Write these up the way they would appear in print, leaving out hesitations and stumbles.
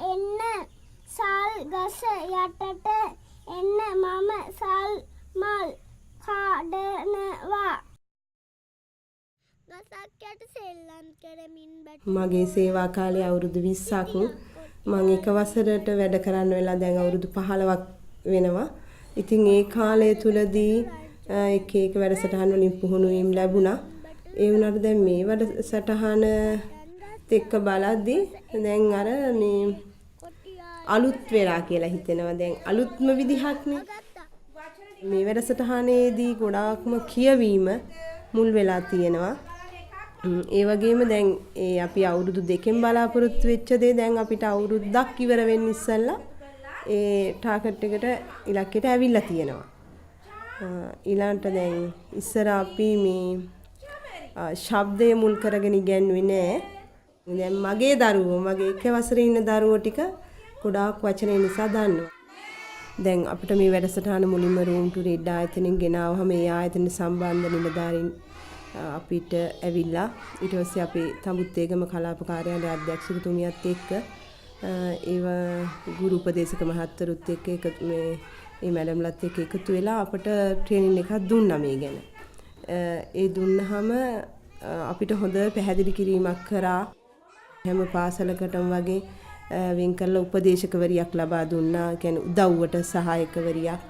එන්න සල් ගස යටට එන්න මම සල් මල් කඩනවා. ගසක් යට සෙල්ලම් කරමින් මගේ සේවා කාලය අවුරුදු 20ක්. මම එක වසරට වැඩ කරන්න වෙලා දැන් අවුරුදු 15ක් වෙනවා. ඉතින් ඒ කාලය තුලදී එක එක වැඩසටහන් වලින් පුහුණු වීම ලැබුණා. ඒ වුණාට දැන් මේ වැඩසටහන එක්ක බලද්දී දැන් අර මේ අලුත් වෙලා කියලා හිතෙනවා. දැන් අලුත්ම විදිහක්නේ. මේ වැඩසටහනේදී ගොඩාක්ම කියවීම මුල් වෙලා තියෙනවා. ඒ වගේම දැන් අපි අවුරුදු 2කින් බලාපොරොත්තු වෙච්ච දේ දැන් අපිට අවුරුද්දක් ඉවර වෙන්න ඉස්සෙල්ලා ඒ ටාගට් එකට ඉලක්කයට ඇවිල්ලා තියෙනවා. ඊළඟට දැන් ඉස්සර අපි මේ ශබ්දය මුල් කරගෙන ඉගෙනුවේ නෑ. දැන් මගේ දරුවෝ මගේ එක වසරේ ඉන්න දරුවෝ ටික ගොඩාක් වචනේ නිසා දන්නවා. දැන් අපිට මේ වැඩසටහන මුලින්ම රූම් ටු රෙඩ් ආයතනෙන් ගෙනාවහම ඒ ආයතන සම්බන්ධ නිලධාරීන් අපිට ඇවිල්ලා ඊට පස්සේ අපේ තඹුත්තේගම කලාප කාර්යාලයේ අධ්‍යක්ෂකතුමියත් එක්ක ඒව ගුරු උපදේශක මහත්වරුත් එක්ක මේ මැඩම්ලත් එක්ක එකතු වෙලා අපට ට්‍රේනින් එකක් දුන්නා මේ ගැන. ඒ දුන්නාම අපිට හොඳ පැහැදිලි කිරීමක් කරා. හැම පාසලකටම වගේ වෙන් කරලා උපදේශකවරියක් ලබා දුන්නා. කියන්නේ උදව්වට සහායකවරියක්.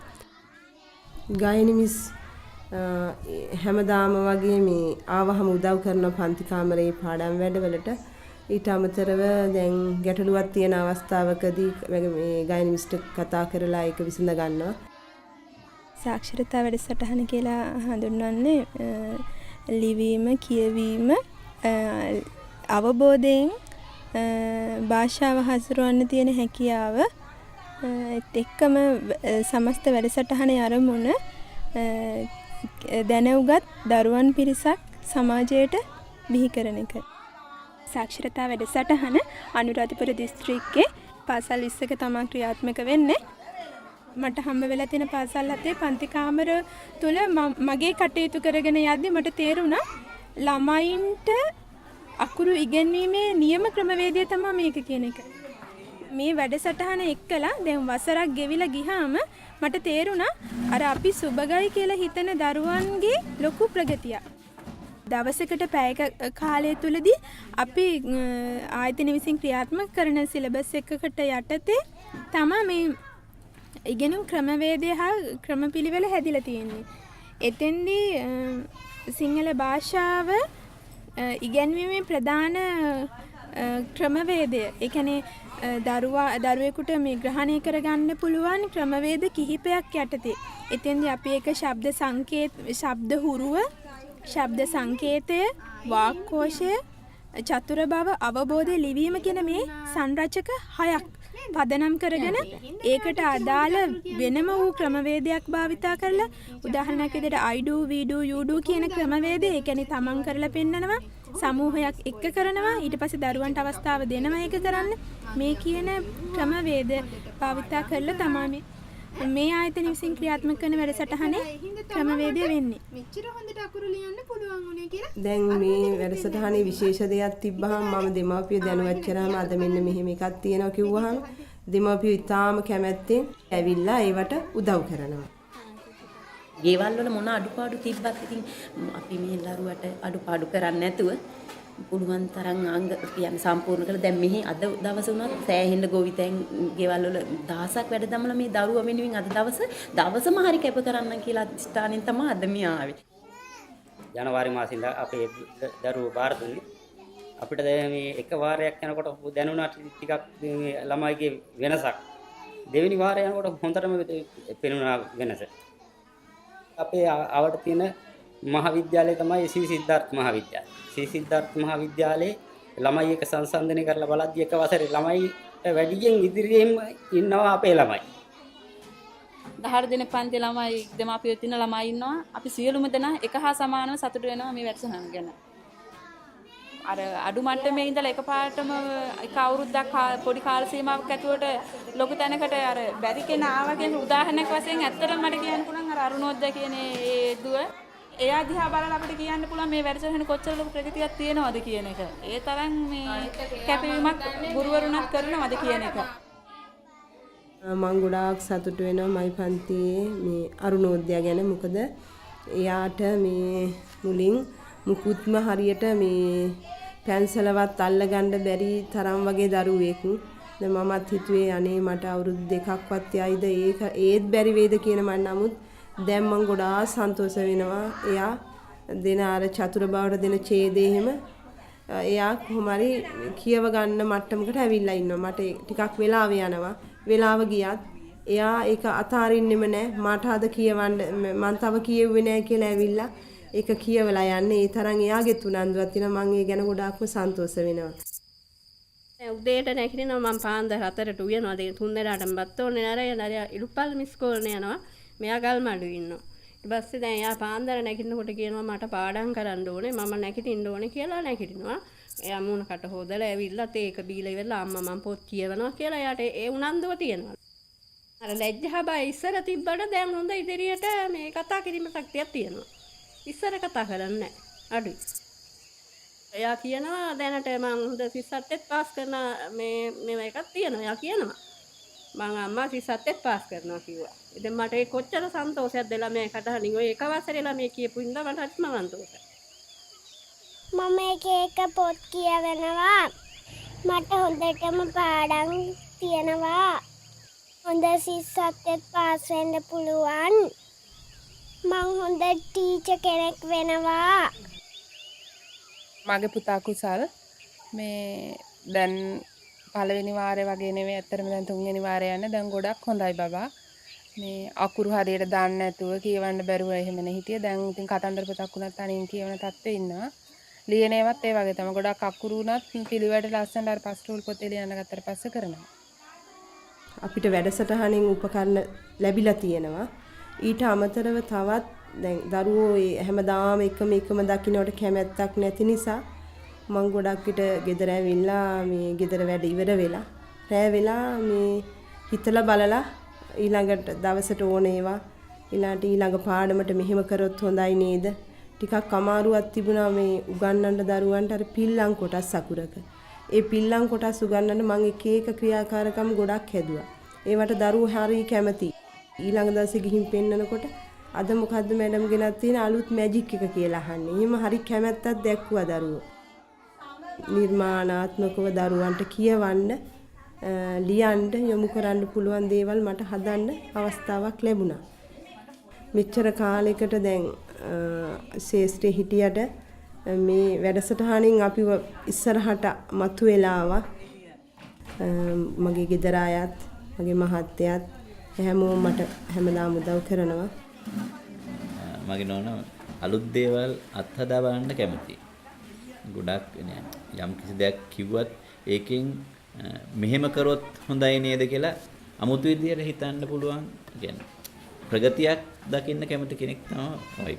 ගායන මිස් හැමදාම වගේ මේ ආවහම උදව් කරන පන්ති කාමරේ පාඩම් වැඩවලට ඊට අමතරව දැන් ගැටලුවක් තියෙන අවස්ථාවකදී මේ ගායන මිස්ට කතා කරලා ඒක විසඳ ගන්නවා. සාක්ෂරතා වැඩසටහන කියලා හඳුන්වන්නේ ලිවීම, කියවීම, අවබෝධයෙන් භාෂාව හසුරවන්න තියෙන හැකියාව එක්කම සමස්ත වැඩසටහනේ අරමුණ දැනුගත් දරුවන් පිරිසක් සමාජයට බිහි කරන එක. සාක්ෂරතා වැඩසටහන අනුරාධපුර දිස්ත්‍රික්කයේ පාසල් 20ක තමයි ක්‍රියාත්මක වෙන්නේ. මට හම්බ වෙලා තියෙන පාසල් 7 පන්ති කාමර තුල මගේ කටයුතු කරගෙන යද්දි මට තේරුණා ළමයින්ට අකුරු ඉගෙනීමේ නියම ක්‍රමවේදය තමයි මේක කියන එක. මේ වැඩසටහන එක්කලා දැන් වසරක් ගෙවිලා ගියාම මට තේරුණා අර අපි සුබගයි කියලා හිතන දරුවන්ගේ ලොකු ප්‍රගතියක්. දවසකට පැයක කාලය තුලදී අපි ආයතන විසින් ක්‍රියාත්මක කරන සිලබස් එකකට යටතේ තමයි මේ ඉගෙනුම් ක්‍රමවේදය හා ක්‍රමපිළිවෙල හැදිලා තියෙන්නේ. එතෙන්දී සිංහල භාෂාව ඉගෙනීමේ ප්‍රධාන ක්‍රමවේදය. ඒ කියන්නේ දරුවෙකුට මේ ග්‍රහණය කරගන්න පුළුවන් ක්‍රමවේද කිහිපයක් යටතේ. එතෙන්දී අපි එක ශබ්ද හුරුව, ශබ්ද සංකේතය, වාක්කෝෂය, චතුර බව, අවබෝධය, ලිවීම කියන මේ සංරචක 6ක් පදනම් කරගෙන ඒකට අදාළ වෙනම වූ ක්‍රමවේදයක් භාවිතා කරලා උදාහරණයක් විදිහට I do, we do, you do කියන ක්‍රමවේදය ඒ කියන්නේ තමන් කරලා පෙන්නනවා, සමූහයක් එක්ක කරනවා, ඊට පස්සේ දරුවන්ට අවස්ථාව දෙනවා ඒක කරන්න. මේ කියන ක්‍රමවේද භාවිතා කරලා තමයි මේ ආයතන විසින් ක්‍රියාත්මක කරන වැඩසටහනේ ක්‍රමවේදය වෙන්නේ. මෙච්චර හොඳට අකුරු ලියන්න පුළුවන් උනේ කියලා. දැන් මේ වැඩසටහනේ විශේෂ දෙයක් තිබ්බහම මම දෙමාපිය දැනුවත් කරාම අද මෙන්න මෙහෙම එකක් තියෙනවා කිව්වහම දෙමාපිය ඉතාම කැමැත්තෙන් ඇවිල්ලා ඒවට උදව් කරනවා. ගෙවල් වල මොන අඩුපාඩු තිබ්බත් ඉතින් අපි මේ දරුවට අඩුපාඩු කරන්නේ නැතුව පුළුවන් තරම් අංග කියන්නේ සම්පූර්ණ කරලා දැන් මෙහි අද දවස උනත් සෑහෙන්න ගොවිතැන් ගෙවල් වල දහසක් වැඩ දමලා මේ දරුවා වෙනුවෙන් අද දවසම හරි කැප කරන්න කියලා ස්ථානෙන් තමයි අද මේ ආවේ. ජනවාරි මාසෙන් අපේ දරුවෝ බාර දුන්නේ. අපිට මේ එක වාරයක් යනකොට දැනුණා ටිකක් ළමයිගේ වෙනසක්. දෙවෙනි වාරය යනකොට හොඳටම පෙනුණා වෙනස. අපේ ආවට තියෙන මහාවිද්‍යාලය තමයි ශ්‍රී සිද්ධාර්ථ මහාවිද්‍යාලය. ශ්‍රී සිද්ධාර්ථ මහාවිද්‍යාලයේ ළමයි එක සංසන්දනය කරලා බලද්දී එක වසරේ ළමයිට වැඩියෙන් ඉදිරියෙන් ඉන්නවා අපේ ළමයි. 10 දෙනෙක් පන්ති ළමයි දෙමාපියෝ තියෙන ළමයි ඉන්නවා. අපි සියලුම දෙනා එක හා සමානව සතුටු වෙනවා මේ වැඩසටහන ගැන. අර අඩු මට්ටමේ ඉඳලා එකපාරටම එක අවුරුද්දක් පොඩි කාල සීමාවක් ඇතුළත ලොකු තැනකට අර බැරි කෙනා ආවා කියන උදාහරණයක් වශයෙන් ඇත්තටම මට කියන්න පුළුවන් අර අරුණෝද්ද කියන ඒ දුව එයා දිහා බලලා අපිට කියන්න පුළුවන් මේ වැඩසටහන කොච්චර ලොකු ප්‍රගතියක් තියෙනවද කියන එක. ඒ තරම් මේ කැපවීමක් ගුරුවරුණක් කරනවද කියන එක. මම ගොඩාක් සතුටු වෙනවා මයි පන්තියේ මේ අරුණෝදයා ගැන. මොකද එයාට මේ මුලින් මුකුත්ම හරියට මේ පැන්සලවත් අල්ලගන්න බැරි තරම් වගේ දරුවෙක්. දැන් මමත් හිතුවේ අනේ මට අවුරුදු 2ක්වත් යයිද ඒත් බැරි වේද කියන මම. නමුත් දැන් මම ගොඩාක් සන්තෝෂ වෙනවා. එයා දෙන අර චතුර බවට දෙන ඡේදය එහෙම එයා කොහොම හරි කියව ගන්න මට්ටමකට ඇවිල්ලා ඉන්නවා. මට ටිකක් වෙලාව යනවා. වෙලාව ගියත් එයා ඒක අතාරින්නෙම නැහැ. මට අද කියවන්න මම තව කියෙව්වේ නැහැ කියලා ඇවිල්ලා ඒක කියවලා යන්නේ. ඒ තරම් එයාගෙත් උනන්දුවක් තියෙනවා. මම ඒ ගැන ගොඩාක්ම සන්තෝෂ වෙනවා. උදේට නැගිටිනවා මම පාන්දර 4ට උයනවා. දැන් 3 දරාටම බත් ඕනේ නෑ. ඉලුප්පල් මිස්කෝල්නේ යනවා. මෙයා ගල්මඩු ඉන්නවා. ඊට පස්සේ දැන් එයා පාන්දර නැගිටිනකොට කියනවා මට පාඩම් කරන්න ඕනේ. මම නැගිටින්න ඕනේ කියලා නැගිටිනවා. එයා මූණකට හොදලා ඇවිල්ලා තේක බීලා ඉවරලා අම්මා මම පොත් කියවනවා කියලා එයාට ඒ උනන්දුව තියෙනවා. අර ලැජ්ජා බය ඉස්සර තිබ්බට දැන් හොඳ ඉදිරියට මේ කතා කිරීම ශක්තියක් තියෙනවා. ඉස්සර කතා කරන්නේ නැහැ. අඩුයි. එයා කියනවා දැනට මම හොඳ 37ත් පාස් කරන මේ එකක් තියෙනවා. එයා කියනවා මම අම්මා 37ත් පාස් කරනවා කිව්වා. ඉතින් මට ඒ කොච්චර සන්තෝෂයක්ද ළමයා කටහඬින් ඔය එක වසරේ ළමයි කියපු ඉඳලා මට හරිම සන්තෝෂයි. මම එක පොත් කියවනවා. මට හොඳටම පාඩම් තියෙනවා. හොඳ 37ත් පාස් වෙන්න පුළුවන්. මං හොඳ ටීචර් කෙනෙක් වෙනවා. මගේ පුතා කුසල් මේ දැන් පළවෙනි වාරේ වගේ නෙවෙයි ඇත්තටම දැන් තුන්වෙනි වාරේ යන්නේ. දැන් ගොඩක් හොඳයි බබා. මේ අකුරු හරියට දාන්න නැතුව කියවන්න බැරුව එහෙමනේ හිටියේ. දැන් ඉතින් කතන්දර පොතක් උනත් අනින් කියවන තත්ත්වෙ ඉන්නවා. ලියන ඒවත් ඒ වගේ තමයි. ගොඩක් අකුරු උනත් පිළිවෙලට ලස්සනට අර පස්ටෝල් පොතේ ලියන්න ගත්තට පස්සේ කරනවා. අපිට වැඩසටහනින් උපකරණ ලැබිලා තියෙනවා. ඊට අමතරව තවත් දැන් දරුවෝ හැමදාම එකම දකින්නට කැමැත්තක් නැති නිසා මම ගොඩක් විට ගෙදර ඇවිල්ලා මේ ගෙදර වැඩ ඉවර වෙලා රැ වෙලා මේ හිතලා බලලා ඊළඟට දවසට ඕන ඒවා ඊළඟ පාඩමට මෙහෙම කරොත් හොඳයි නේද? ටිකක් අමාරුවක් තිබුණා මේ උගන්වන්න දරුවන්ට අර පිල්ලම් කොටස් අකුරක. ඒ පිල්ලම් කොටස් උගන්වන්න මම එක ක්‍රියාකාරකම් ගොඩක් හැදුවා. ඒවට දරුවෝ හරිය කැමති. ඊළඟ දවසේ ගිහින් පෙන්නකොට අද මොකද්ද මැඩම් ගෙනත් තියෙන අලුත් මැජික් එක කියලා අහන්නේ. එහෙම හරි කැමැත්තක් දැක්වුවා දරුවෝ. නිර්මාණාත්මකව දරුවන්ට කියවන්න, ලියන්න, යොමු කරන්න පුළුවන් දේවල් මට හදන්න අවස්ථාවක් ලැබුණා. මෙච්චර කාලයකට දැන් ශේෂ්ත්‍රයේ හිටියට මේ වැඩසටහනින් අපිව ඉස්සරහට මතුවලා ආවා. මගේ ගෙදර අයත්, මගේ මහත්තයාත් හැමෝම මට හැමදාම උදව් කරනවා. මගේ නෝනා අලුත් දේවල් අත්හදා බලන්න කැමතියි. ගොඩක් යම් කිසි දෙයක් කිව්වත් ඒකෙන් මෙහෙම කරොත් හොඳයි නේද කියලා අමුතු විදියට හිතන්න පුළුවන්. කියන්නේ ප්‍රගතියක් දකින්න කැමති කෙනෙක් තමයි.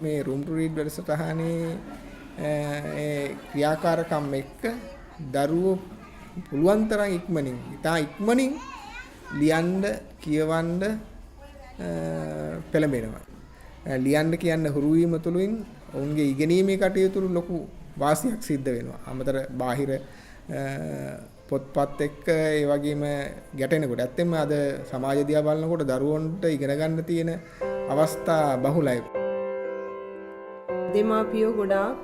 මේ රූම් ටු රීඩ් වැඩසටහනේ ක්‍රියාකාරකම් එක්ක දරුවෝ පුළුවන් තරම් ඉක්මනින් ලියන්න කියවන්න පෙළඹෙනවා. ලියන්න කියන්න හුරු වීම තුළින් ඔවුන්ගේ ඉගෙනීමේ කටයුතු ලොකු වාසියක් සිද්ධ වෙනවා. අමතර බාහිර පොත්පත් එක්ක ඒ වගේම ගැටෙනකොට ඇත්තෙන්ම අද සමාජ දිහා බලනකොට දරුවන්ට ඉගෙන ගන්න තියෙන අවස්ථා බහුලයි. දෙමාපියෝ ගොඩාක්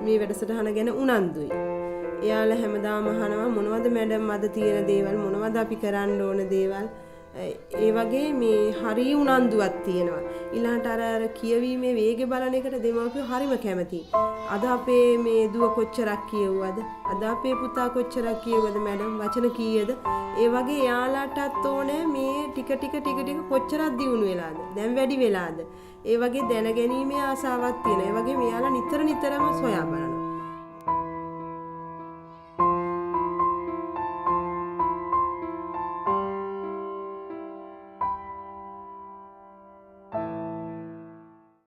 මේ වැඩසටහන ගැන උනන්දුයි. එයාලා හැමදාම අහනවා මොනවද මැඩම් අද තියෙන දේවල්, මොනවද අපි කරන්න ඕන දේවල්. ඒ වගේ මේ හරි උනන්දුවක් තියෙනවා. ඊළඟට අර කියවීමේ වේගය බලන එකට දෙමාපියෝ හරිම කැමතියි. අද අපේ මේ දුව කොච්චරක් කියවුවද? අද අපේ පුතා කොච්චරක් කියවුවද මැඩම්? වචන කීයද? ඒ වගේ යාළටත් ඕනේ මේ ටික කොච්චරක් දියුණු වෙලාද? දැන් වැඩි වෙලාද? ඒ වගේ දැනගැනීමේ ආසාවක් තියෙනවා. ඒ වගේ මෙයාලා නිතරම සොයා බලනවා.